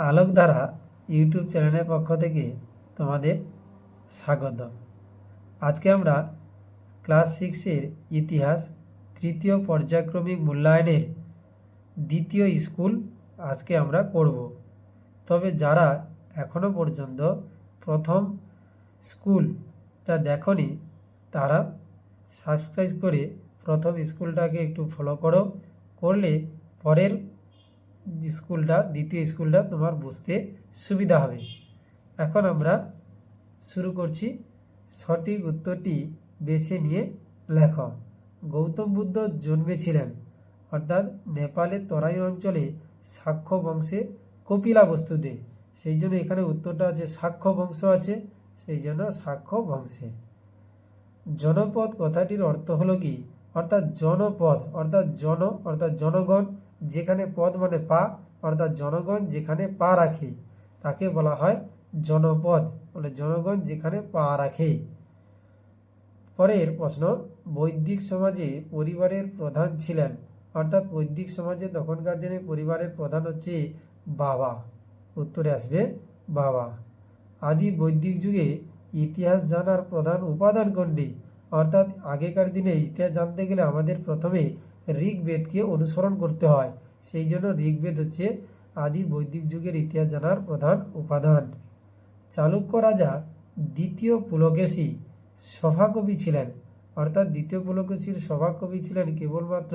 আলোকধারা YouTube চ্যানেলের পক্ষ থেকে তোমাদের স্বাগত। আজকে আমরা ক্লাস 6-এর ইতিহাস তৃতীয় পর্যায়ক্রমিক মূল্যায়নের দ্বিতীয় স্কুল আজকে আমরা করব। তবে যারা এখনও পর্যন্ত প্রথম স্কুলটা দেখনি তারা সাবস্ক্রাইব করে প্রথম স্কুলটাকে একটু ফলো করলে পরের স্কুলটা দ্বিতীয় স্কুলটা তোমার বুঝতে সুবিধা হবে। এখন আমরা শুরু করছি। সঠিক উত্তরটি বেছে নিয়ে লেখ। গৌতম বুদ্ধ জন্মেছিলেন অর্থাৎ নেপালের তরাই অঞ্চলে শাক্য বংশে কপিলা বস্তুতে, সেই জন্য এখানে উত্তরটা আছে শাক্য বংশ আছে, সেই জন্য শাক্য বংশে। জনপদ কথাটির অর্থ হলো কি? অর্থাৎ জনপদ অর্থাৎ জনগণ, যেখানে পদ মানে পা, অর্থাৎ জনগণ যেখানে পা রাখে তাকে বলা হয় জনপদ, বলে জনগণ যেখানে পা রাখে। পরের প্রশ্ন, বৈদিক সমাজে পরিবারের প্রধান ছিলেন অর্থাৎ বৈদিক সমাজে তখনকার দিনে পরিবারের প্রধান হচ্ছে বাবা। উত্তরে আসবে বাবা। আদি বৈদিক যুগে ইতিহাস জানার প্রধান উপাদান কোনটি? অর্থাৎ আগেকার দিনে ইতিহাস জানতে গেলে আমাদের প্রথমে ঋগ্বেদকে অনুসরণ করতে হয়, সেই জন্য ঋগ্বেদ হচ্ছে আদি বৈদিক যুগের ইতিহাস জানার প্রধান উপাদান। চালুক্য রাজা দ্বিতীয় পুলকেশী সভাকবি ছিলেন অর্থাৎ দ্বিতীয় পুলকেশীর সভাকবি ছিলেন কেবলমাত্র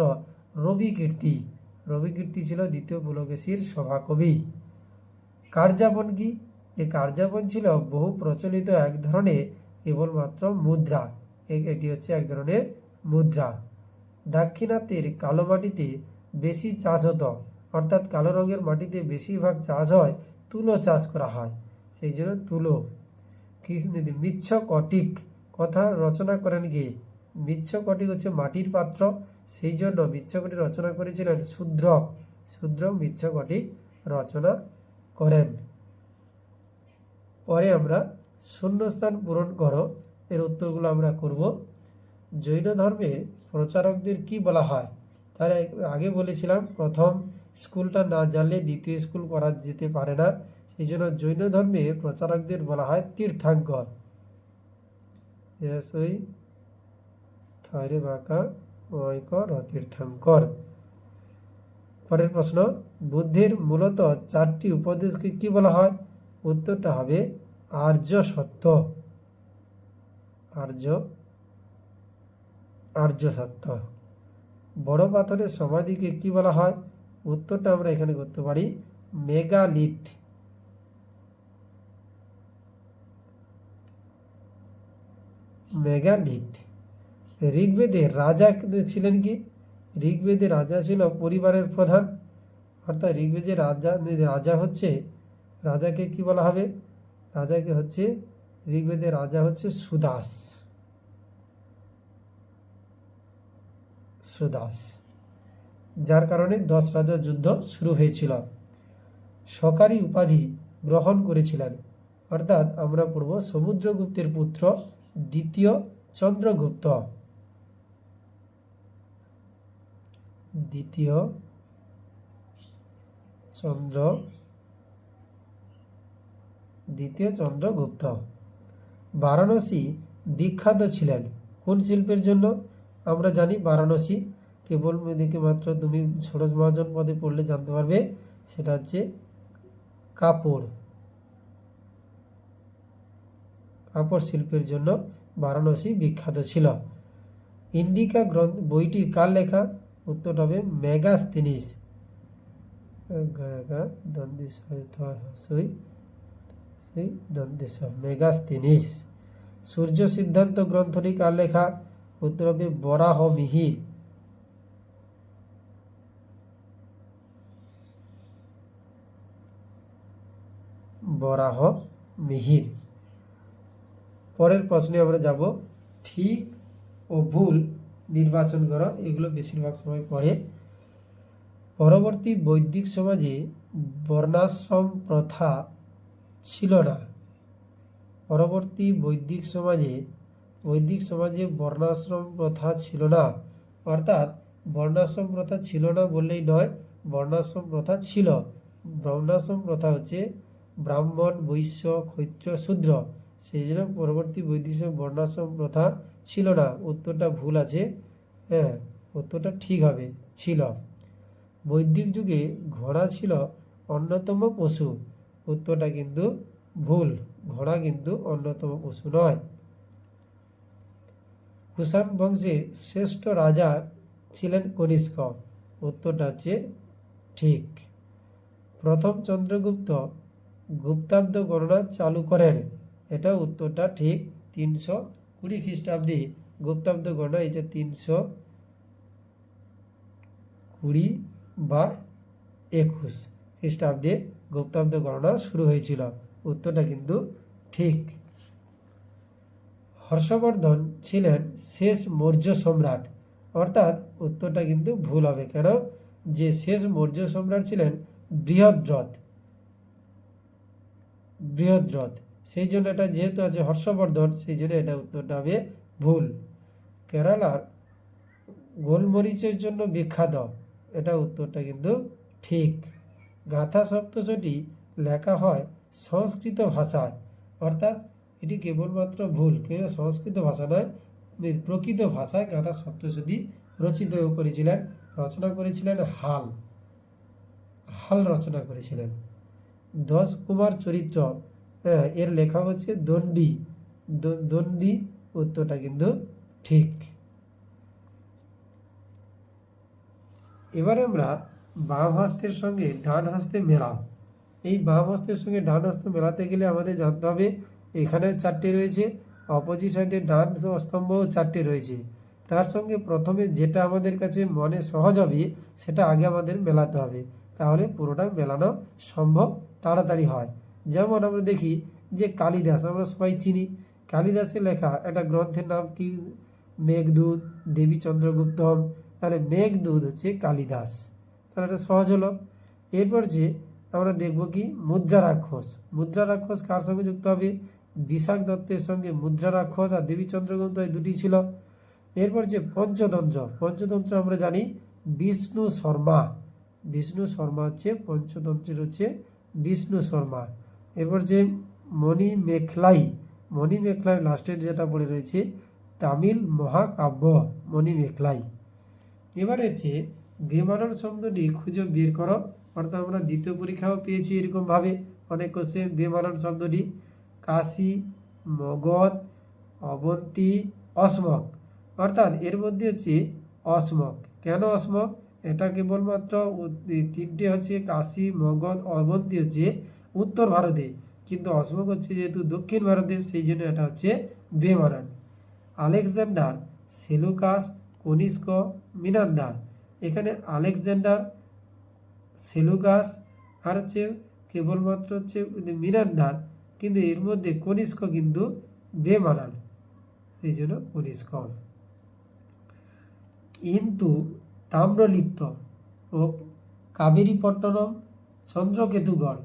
রবিকীর্তি। রবিকীর্তি ছিল দ্বিতীয় পুলকেশীর সভাকবি। কার্যাপন কি? এই কার্যাপন ছিল বহু প্রচলিত এক ধরনের কেবলমাত্র মুদ্রা, এটি হচ্ছে এক ধরনের মুদ্রা। দাক্ষিণাত্যের কালো মাটিতে বেশি চাষ হতো অর্থাৎ কালো রঙের মাটিতে বেশিরভাগ চাষ হয়, তুলো চাষ করা হয়, সেই জন্য তুলো। মৃচ্ছকটিক কথা রচনা করেন কে? মৃচ্ছকটিক হচ্ছে মাটির পাত্র, সেই জন্য মৃচ্ছকটিক রচনা করেছিলেন শূদ্রক। শূদ্রক মৃচ্ছকটিক রচনা করেন। পরে আমরা শূন্যস্থান পূরণ করো এর উত্তরগুলো আমরা করব। জৈন ধর্মের প্রচারকদের কি বলা হয়? তাহলে আগে বলেছিলাম প্রথম স্কুলটা না জানলে দ্বিতীয় স্কুল করা যেতে পারে না, সেই জন্য জৈন ধর্মের প্রচারকদের বলা হয় তীর্থাঙ্কর। তীর্থাঙ্কর। পরের প্রশ্ন, বুদ্ধের মূলত 4টি উপদেশকে কি বলা হয়? উত্তরটা হবে আর্য সত্য। আর্য সত্য। বড় পাথরের সমাধিকে কি বলা হয়? উত্তরটা আমরা এখানে করতে পারি মেগালিথ। মেগালিথ। ঋগ্বেদের রাজা ছিলেন কি? ঋগ্বেদের রাজা ছিল পরিবারের প্রধান, অর্থাৎ ঋগ্বেদের রাজা হচ্ছে, রাজাকে কি বলা হবে? রাজাকে হচ্ছে ঋগ্বেদের রাজা হচ্ছে সুদাস। যার কারণে 10 রাজা যুদ্ধ শুরু হয়েছিল। সকারী উপাধি গ্রহণ করেছিলেন অর্থাৎ আমরা পড়ব সমুদ্রগুপ্তের পুত্র দ্বিতীয় চন্দ্রগুপ্ত। দ্বিতীয় চন্দ্রগুপ্ত। বারাণসী বিখ্যাত ছিলেন কোন শিল্পের জন্য? আমরা জানি বারাণসী কেবল মেয়েদেরকে মাত্র তুমি ষোড়শ মহাজন পদে পড়লে জানতে পারবে, সেটা হচ্ছে কাপড় শিল্পের জন্য বারাণসী বিখ্যাত ছিল। ইন্ডিকা বইটি কার লেখা? উত্তরটা হবে মেগাস্থিনিস। মেগাস্থিনিস। সূর্য সিদ্ধান্ত গ্রন্থটি কার লেখা? উত্তর হবে বরাহমিহির। বরাহমিহির। পরের প্রশ্নে আমরা যাব ঠিক ও ভুল নির্বাচন করো, এগুলো বেশিরভাগ সময় পড়ে। পরবর্তী বৈদিক সমাজে বর্ণাশ্রম প্রথা ছিল না। পরবর্তী বৈদিক সমাজে বর্ণাশ্রম প্রথা ছিল না, অর্থাৎ বর্ণাশ্রম প্রথা ছিল না বললেই নয়, বর্ণাশ্রম প্রথা ছিল। বর্ণাশ্রম প্রথা হচ্ছে ব্রাহ্মণ, বৈশ্য, ক্ষত্রিয়, শূদ্র, সেই জন্য পরবর্তী বৈদিক বর্ণাশ্রম প্রথা ছিল না। উত্তরটা ভুল আছে, হ্যাঁ উত্তরটা ঠিক হবে, ছিল। বৈদিক যুগে ঘোড়া ছিল অন্যতম পশু, উত্তরটা কিন্তু ভুল, ঘোড়া কিন্তু অন্যতম পশু নয়। কুষাণ বংশের শ্রেষ্ঠ রাজা ছিলেন কনিষ্ক, উত্তরটা হচ্ছে ঠিক। প্রথম চন্দ্রগুপ্ত গুপ্তাব্দ গণনা চালু করেন, এটা উত্তরটা ঠিক। 320 খ্রিস্টাব্দে গুপ্তাব্দ গণনা, এটা 320 বা 21 খ্রিস্টাব্দে গুপ্তাব্দ গণনা শুরু হয়েছিল, উত্তরটা কিন্তু ঠিক। হর্ষবর্ধন ছিলেন শেষ মৌর্য সম্রাট, অর্থাৎ উত্তরটা কিন্তু ভুল হবে। কেন? যে শেষ মৌর্য সম্রাট ছিলেন বৃহদ্রথ, সেই জন্য এটা যেহেতু আছে হর্ষবর্ধন, সেই জন্য এটা উত্তরটা হবে ভুল। কেরালার গোলমরিচের জন্য বিখ্যাত, এটা উত্তরটা কিন্তু ঠিক। গাথা সপ্তশতী লেখা হয় সংস্কৃত ভাষায়, অর্থাৎ এটি কেবলমাত্র ভুল, কেউ সংস্কৃত ভাষা নয়, প্রকৃত ভাষায় গাথা সপ্তশতী রচনা করেছিলেন হাল রচনা করেছিলেন। 10 কুমার চরিত্র, এর লেখক হচ্ছে দণ্ডী, উত্তরটা কিন্তু ঠিক। এবারে আমরা বাম হস্তের সঙ্গে ডান হস্তে মেলাও। এই বাম হস্তের সঙ্গে ডান হস্তে মেলাতে গেলে আমাদের জানতে হবে এখানে 4টে রয়েছে, অপোজিট সাইডে ডান স্তম্ভও 4টে রয়েছে। তার সঙ্গে প্রথমে যেটা আমাদের কাছে মনে সহজ হবে সেটা আগে আমাদের মেলাতে হবে, তাহলে পুরোটা মেলানো সম্ভব, তাড়াতাড়ি হয়। যেমন আমরা দেখি যে কালিদাস, আমরা সবাই চিনি কালিদাসের লেখা একটা গ্রন্থের নাম কি? মেঘদূত, দেবী চন্দ্রগুপ্তম, তাহলে মেঘদূত হচ্ছে কালিদাস, তাহলে এটা সহজ হলো। এরপর যে আমরা দেখব কি মুদ্রা রাক্ষস কার সঙ্গে যুক্ত হবে? বিশাখ দত্তের সঙ্গে মুদ্রা রাক্ষস আর দেবী চন্দ্রগুপ্ত, এই দুটি ছিল। এরপর যে পঞ্চতন্ত্র আমরা জানি বিষ্ণু শর্মা হচ্ছে পঞ্চতন্ত্রের হচ্ছে বিষ্ণু শর্মা। এরপর যে মণি মেখলাই লাস্টের যেটা পড়ে রয়েছে তামিল মহাকাব্য মণি মেখলাই। এবার হচ্ছে বেমানান শব্দটি খুঁজে বের করো, অর্থাৎ আমরা দ্বিতীয় পরীক্ষাও পেয়েছি এরকমভাবে অনেক কোশ্চেন। বেমানান শব্দটি কাশী, মগধ, অবন্তী, অসমক, অর্থাৎ এর মধ্যে হচ্ছে অসমক। কেন অসমক? এটা কেবলমাত্র 3টে হচ্ছে কাশী, মগধ, অবন্তী হচ্ছে উত্তর ভারতে, কিন্তু অসমক হচ্ছে যেহেতু দক্ষিণ ভারতে, সেই জন্য এটা হচ্ছে বেমানান। আলেকজান্ডার, সেলুকাস, কনিষ্ক, মিনান্দার, এখানে আলেকজান্ডার, সেলুকাস আর হচ্ছে কেবলমাত্র হচ্ছে মিনান্দার, কিন্তু এর মধ্যে কনিষ্ক কিন্তু বেমানান, এই জন্য কনিষ্ক। কিন্তু তাম্রলিপ্ত ও কাবেরীপট্টনম, চন্দ্রকেতুগড়,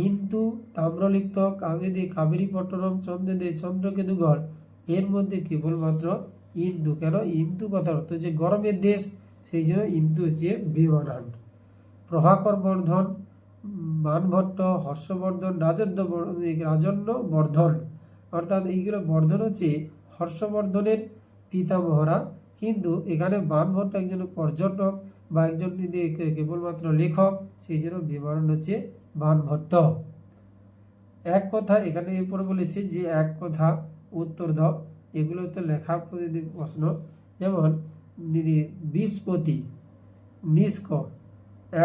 ইন্তু, তাম্রলিপ্ত, কাবেরীপট্টনম, চন্দ্রকেতুগড়, এর মধ্যে কেবলমাত্র ইন্তু। কেন? ইন্তু কথার অর্থ হচ্ছে গরমের দেশ, সেই জন্য ইন্তু হচ্ছে বেমানান। প্রভাকর বর্ধন, বানভট্ট, হর্ষবর্ধন, রাজন্য বর্ধন, অর্থাৎ এইগুলো বর্ধন হচ্ছে হর্ষবর্ধনের পিতামহরা, কিন্তু এখানে বানভট্ট একজন পর্যটক বা একজন কেবলমাত্র লেখক, সেই জন্য বেমানান হচ্ছে বানভট্ট। এক কথা এখানে এরপরে বলেছে যে এক কথা উত্তর দাও, এগুলো তো লেখা প্রশ্ন। যেমন বৃহস্পতি, নিষ্ক,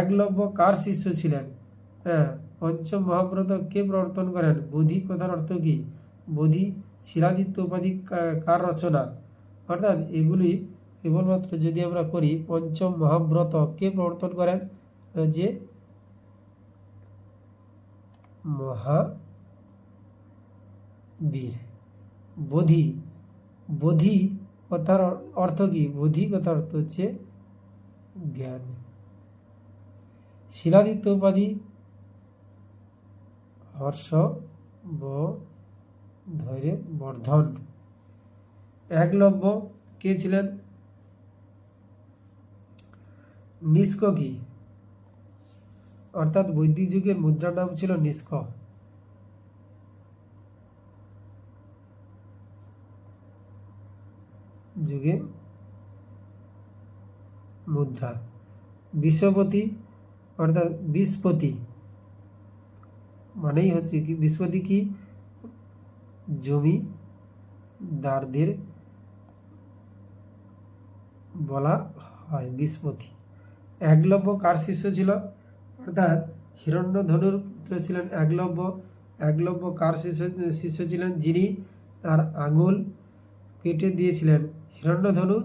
একলব্য কার শিষ্য ছিলেন? পঞ্চম মহাব্রত কে প্রবর্তন করেন? বোধি কথার অর্থ কি? বোধি। শিলাদিত্য উপাধি কার রচনা? অর্থাৎ এগুলি কেবলমাত্র যদি আমরা করি, পঞ্চম মহাব্রত কে প্রবর্তন করেন? যে মহাবীর। বোধি কথার অর্থ কি? বোধি কথার অর্থ হচ্ছে জ্ঞান। শিলাদিত্য উপাধি হর্ষবর্ধন। একলব্য কে ছিলেন? নিষ্ক কি? অর্থাৎ বৈদিক যুগের মুদ্রার নাম ছিল নিষ্ক। যুগে মুদ্রা। বিশ্বপতি অর্থাৎ বিশপতি মানেই হচ্ছে কি, বিশপতি কি, জমিদারদের বলা হয় বিশপতি। একলব্য কার শিষ্য ছিল? অর্থাৎ হিরণ্যধনুর পুত্র ছিলেন একলব্য। একলব্য কার শিষ্য ছিলেন? যিনি তার আঙুল কেটে দিয়েছিলেন হিরণ্যধনু।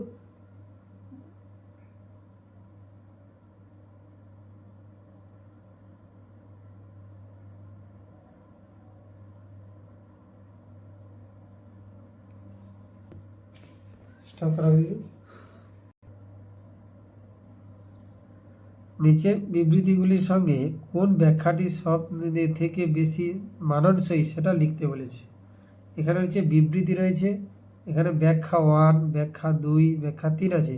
নিচে বিবৃতিগুলির সঙ্গে কোন ব্যাখ্যাটি সব থেকে বেশি মানানসই সেটা লিখতে বলেছে। এখানে হচ্ছে বিবৃতি রয়েছে, এখানে ব্যাখ্যা 1, ব্যাখ্যা 2, ব্যাখ্যা 3 আছে।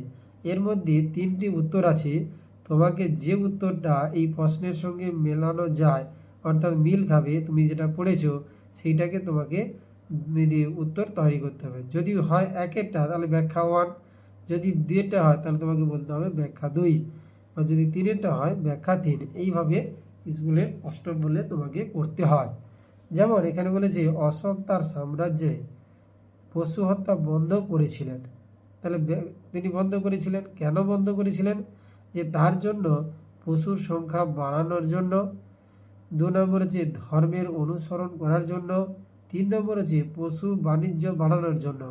এর মধ্যে 3টি উত্তর আছে। তোমাকে যে উত্তরটা এই প্রশ্নের সঙ্গে মেলানো যায়, অর্থাৎ মিল খাবে, তুমি যেটা পড়েছো সেইটাকে তোমাকে উত্তর তৈরি করতে হবে। যদি হয় একেরটা তাহলে ব্যাখ্যা 1, যদি 2টা হয় তাহলে তোমাকে বলতে হবে ব্যাখ্যা 2, আর যদি 3টা হয় ব্যাখ্যা 3। এইভাবে স্কুলের অষ্টম বলে তোমাকে করতে হয়। যেমন এখানে বলেছে অশোক তার সাম্রাজ্যে পশু হত্যা বন্ধ করেছিলেন। তাহলে তিনি বন্ধ করেছিলেন, কেন বন্ধ করেছিলেন? যে তার জন্য পশুর সংখ্যা বাড়ানোর জন্য। 2 নম্বর হচ্ছে ধর্মের অনুসরণ করার জন্য। 3 নম্বর হচ্ছে পশু বাণিজ্য বাড়ানোর জন্য।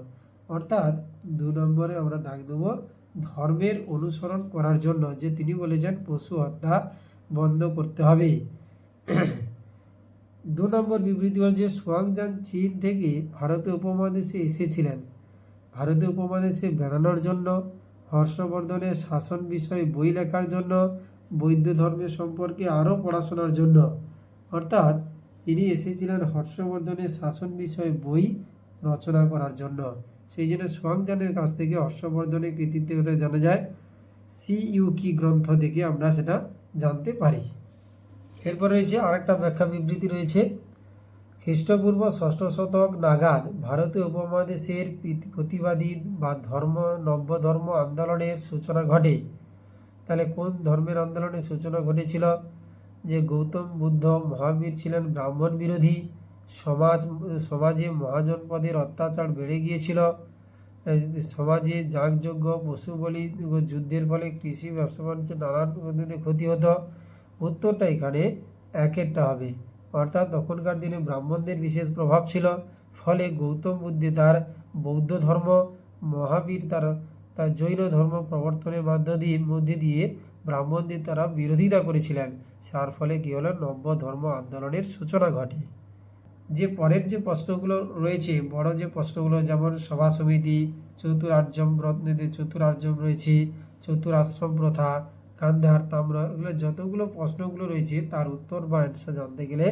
অর্থাৎ 2 নম্বরে আমরা দাগ দেবো ধর্মের অনুসরণ করার জন্য, যে তিনি বলেছেন পশু হত্যা বন্ধ করতে হবে। 2 নম্বর বিবৃতি বলছে সুয়াংজান চীন থেকে ভারতীয় উপমহাদেশে এসেছিলেন ভারতীয় উপমহাদেশে বেড়ানোর জন্য, হর্ষবর্ধনের শাসন বিষয়ে বই লেখার জন্য, বৌদ্ধ ধর্মের সম্পর্কে আরও পড়াশোনার জন্য। অর্থাৎ তিনি এসেছিলেন হর্ষবর্ধনের শাসন বিষয়ে বই রচনা করার জন্য। সেই জন্য সুয়াংজানের কাছ থেকে হর্ষবর্ধনের কৃতিত্বের কথা জানা যায়। সিইউকি গ্রন্থ থেকে আমরা সেটা জানতে পারি। এরপর রয়েছে আরেকটা ব্যাখ্যা বিবৃতি রয়েছে, খ্রিস্টপূর্ব 6ষ্ঠ শতক নাগাদ ভারতীয় উপমহাদেশের প্রতিবাদী বা নব্য ধর্ম আন্দোলনের সূচনা ঘটে। তাহলে কোন ধর্মের আন্দোলনের সূচনা ঘটেছিল? যে গৌতম বুদ্ধ মহাবীর ছিলেন ব্রাহ্মণ বিরোধী, সমাজে মহাজনপদের অত্যাচার বেড়ে গিয়েছিল, সমাজে যাগযজ্ঞ, পশু বলি, যুদ্ধের ফলে কৃষি, ব্যবসা বাণিজ্য নানান পদ্ধতিতে ক্ষতি হতো। উত্তরটা এখানে একেরটা হবে। অর্থাৎ তখনকার দিনে ব্রাহ্মণদের বিশেষ প্রভাব ছিল, ফলে গৌতম বুদ্ধ তার বৌদ্ধ ধর্ম, মহাবীর তার জৈন ধর্ম প্রবর্তনের মধ্যে দিয়ে ব্রাহ্মণদের তারা বিরোধিতা করেছিলেন। যার ফলে কী হলো, নব্য ধর্ম আন্দোলনের সূচনা ঘটে। যে পরের যে প্রশ্নগুলো রয়েছে, বড় যে প্রশ্নগুলো, যেমন সভা সমিতি, চতুরার্যম রয়েছে, চতুরাশ্রম প্রথা, গান্ধার তাম্র, এগুলো যতগুলো প্রশ্নগুলো রয়েছে তার উত্তর বা অ্যান্সার জানতে গেলে